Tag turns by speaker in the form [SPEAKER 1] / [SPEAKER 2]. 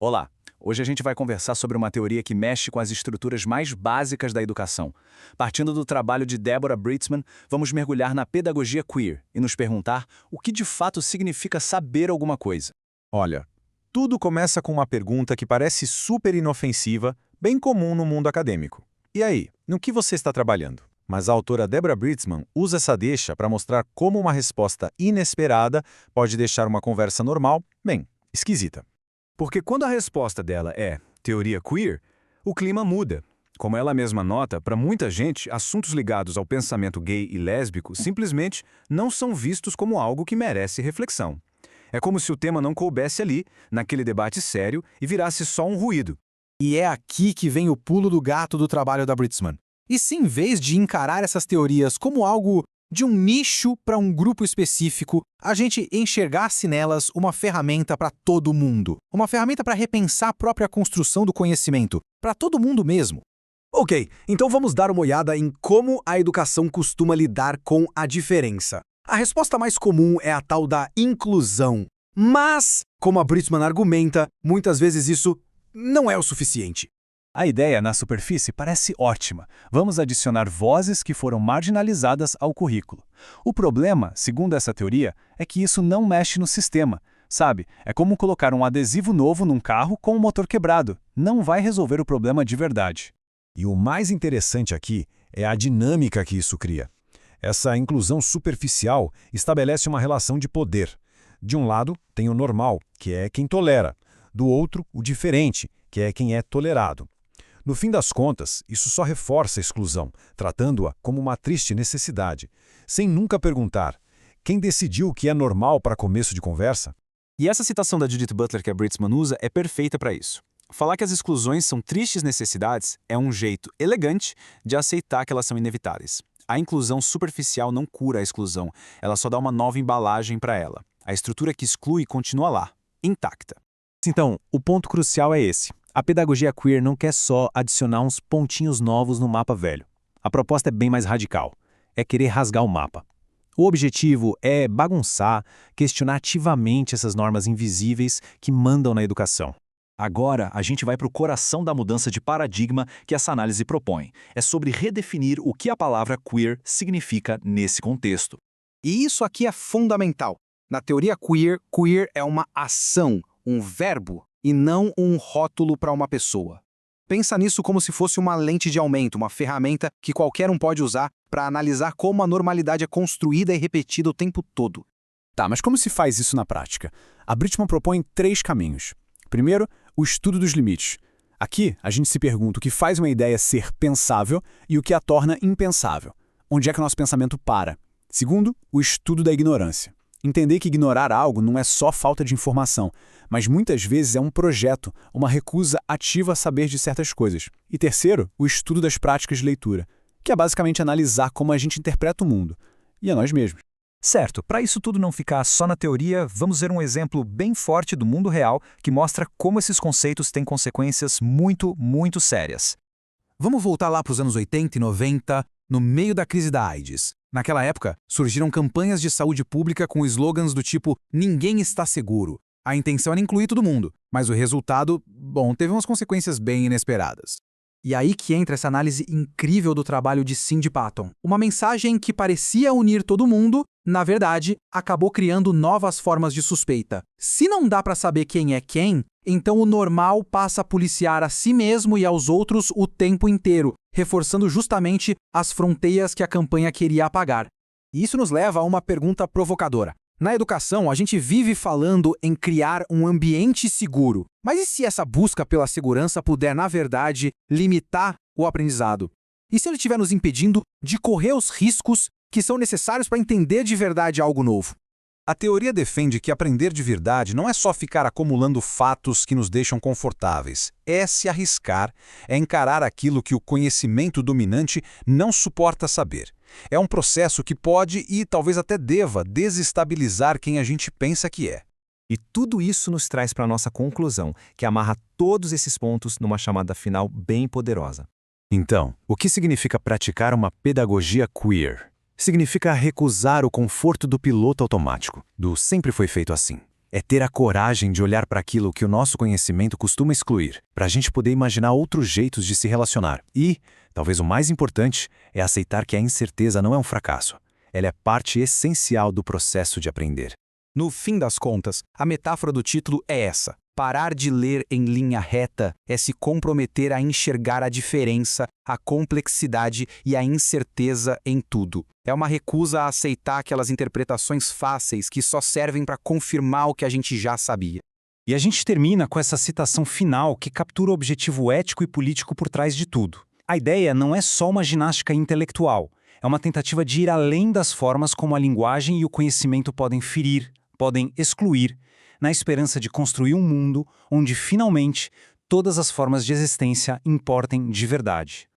[SPEAKER 1] Olá! Hoje a gente vai conversar sobre uma teoria que mexe com as estruturas mais básicas da educação. Partindo do trabalho de Deborah Britzman, vamos mergulhar na pedagogia queer e nos perguntar o que de fato significa saber alguma coisa.
[SPEAKER 2] Olha, tudo começa com uma pergunta que parece super inofensiva, bem comum no mundo acadêmico. E aí, no que você está trabalhando? Mas a autora Deborah Britzman usa essa deixa para mostrar como uma resposta inesperada pode deixar uma conversa normal, bem, esquisita.
[SPEAKER 3] Porque quando a resposta dela é teoria queer, o clima muda. Como ela mesma nota, para muita gente, assuntos ligados ao pensamento gay e lésbico simplesmente não são vistos como algo que merece reflexão. É como se o tema não coubesse ali, naquele debate sério, e virasse só um ruído.
[SPEAKER 4] E é aqui que vem o pulo do gato do trabalho da Britzman. E se em vez de encarar essas teorias como algo de um nicho para um grupo específico, a gente enxergasse nelas uma ferramenta para todo mundo. Uma ferramenta para repensar a própria construção do conhecimento, para todo mundo mesmo.
[SPEAKER 5] Ok, então vamos dar uma olhada em como a educação costuma lidar com a diferença. A resposta mais comum é a tal da inclusão. Mas, como a Britzman argumenta, muitas vezes isso não é o suficiente.
[SPEAKER 1] A ideia na superfície parece ótima. Vamos adicionar vozes que foram marginalizadas ao currículo. O problema, segundo essa teoria, é que isso não mexe no sistema. Sabe, é como colocar um adesivo novo num carro com o motor quebrado. Não vai resolver o problema de verdade.
[SPEAKER 2] E o mais interessante aqui é a dinâmica que isso cria. Essa inclusão superficial estabelece uma relação de poder. De um lado, tem o normal, que é quem tolera. Do outro, o diferente, que é quem é tolerado. No fim das contas, isso só reforça a exclusão, tratando-a como uma triste necessidade, sem nunca perguntar: quem decidiu o que é normal para começo de conversa?
[SPEAKER 3] E essa citação da Judith Butler que a Britzman usa é perfeita para isso. Falar que as exclusões são tristes necessidades é um jeito elegante de aceitar que elas são inevitáveis. A inclusão superficial não cura a exclusão, ela só dá uma nova embalagem para ela. A estrutura que exclui continua lá, intacta.
[SPEAKER 4] Então, o ponto crucial é esse. A pedagogia queer não quer só adicionar uns pontinhos novos no mapa velho. A proposta é bem mais radical. É querer rasgar o mapa. O objetivo é bagunçar, questionar ativamente essas normas invisíveis que mandam na educação.
[SPEAKER 6] Agora, a gente vai para o coração da mudança de paradigma que essa análise propõe. É sobre redefinir o que a palavra queer significa nesse contexto.
[SPEAKER 7] E isso aqui é fundamental. Na teoria queer, queer é uma ação, um verbo, e não um rótulo para uma pessoa. Pensa nisso como se fosse uma lente de aumento, uma ferramenta que qualquer um pode usar para analisar como a normalidade é construída e repetida o tempo todo.
[SPEAKER 4] Tá, mas como se faz isso na prática? A Britzman propõe 3 caminhos. Primeiro, o estudo dos limites. Aqui, a gente se pergunta o que faz uma ideia ser pensável e o que a torna impensável. Onde é que o nosso pensamento para? Segundo, o estudo da ignorância. Entender que ignorar algo não é só falta de informação, mas muitas vezes é um projeto, uma recusa ativa a saber de certas coisas. E terceiro, o estudo das práticas de leitura, que é basicamente analisar como a gente interpreta o mundo, e a nós mesmos.
[SPEAKER 6] Certo, para isso tudo não ficar só na teoria, vamos ver um exemplo bem forte do mundo real que mostra como esses conceitos têm consequências muito sérias.
[SPEAKER 4] Vamos voltar lá para os anos 80 e 90, no meio da crise da AIDS. Naquela época, surgiram campanhas de saúde pública com slogans do tipo "Ninguém está seguro". A intenção era incluir todo mundo, mas o resultado, teve umas consequências bem inesperadas. E aí que entra essa análise incrível do trabalho de Cindy Patton. Uma mensagem que parecia unir todo mundo, na verdade, acabou criando novas formas de suspeita. Se não dá para saber quem é quem, então o normal passa a policiar a si mesmo e aos outros o tempo inteiro, reforçando justamente as fronteiras que a campanha queria apagar. E isso nos leva a uma pergunta provocadora. Na educação, a gente vive falando em criar um ambiente seguro. Mas e se essa busca pela segurança puder, na verdade, limitar o aprendizado? E se ele estiver nos impedindo de correr os riscos que são necessários para entender de verdade algo novo?
[SPEAKER 2] A teoria defende que aprender de verdade não é só ficar acumulando fatos que nos deixam confortáveis. É se arriscar, é encarar aquilo que o conhecimento dominante não suporta saber. É um processo que pode e talvez até deva desestabilizar quem a gente pensa que é.
[SPEAKER 8] E tudo isso nos traz para a nossa conclusão, que amarra todos esses pontos numa chamada final bem poderosa.
[SPEAKER 4] Então, o que significa praticar uma pedagogia queer? Significa recusar o conforto do piloto automático, do sempre foi feito assim.
[SPEAKER 8] É ter a coragem de olhar para aquilo que o nosso conhecimento costuma excluir, para a gente poder imaginar outros jeitos de se relacionar. E, talvez o mais importante, é aceitar que a incerteza não é um fracasso. Ela é parte essencial do processo de aprender.
[SPEAKER 4] No fim das contas, a metáfora do título é essa. Parar de ler em linha reta é se comprometer a enxergar a diferença, a complexidade e a incerteza em tudo. É uma recusa a aceitar aquelas interpretações fáceis que só servem para confirmar o que a gente já sabia.
[SPEAKER 1] E a gente termina com essa citação final que captura o objetivo ético e político por trás de tudo. A ideia não é só uma ginástica intelectual, é uma tentativa de ir além das formas como a linguagem e o conhecimento podem ferir, podem excluir, na esperança de construir um mundo onde, finalmente, todas as formas de existência importem de verdade.